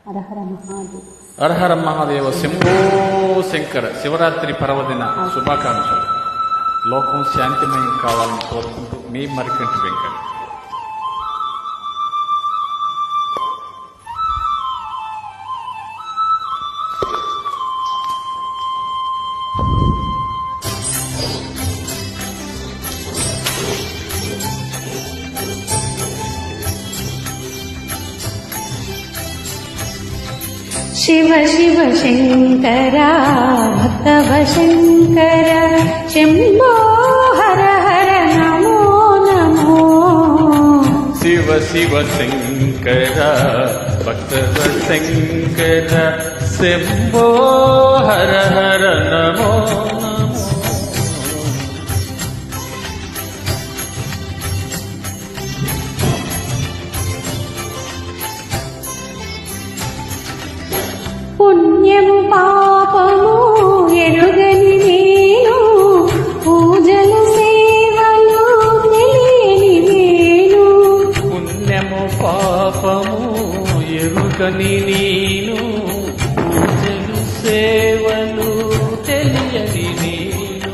హరహర మహాదేవ శంభో శంకర. శివరాత్రి పర్వదిన శుభాకాంక్షలు. లోకం శాంతిమయం కావాలని కోరుకుంటూ మీ మరికంటి వెంకట. शिव शिव शंकर भक्तव शंकर शंभो हर हर नमो नमो. शिव शिव शंकर भक्तव शंकर शंभो हर हर नमो नमो. పుణ్యము పాపము ఎరుగని నేను పూజలు సేవలు తెలియని నేను. పుణ్యము పాపము ఎరుగని నేను పూజలు సేవలు తెలియని నేను.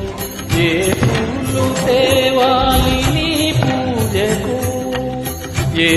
ఏ పూలు తేవాలి నీ పూజకు, ఏ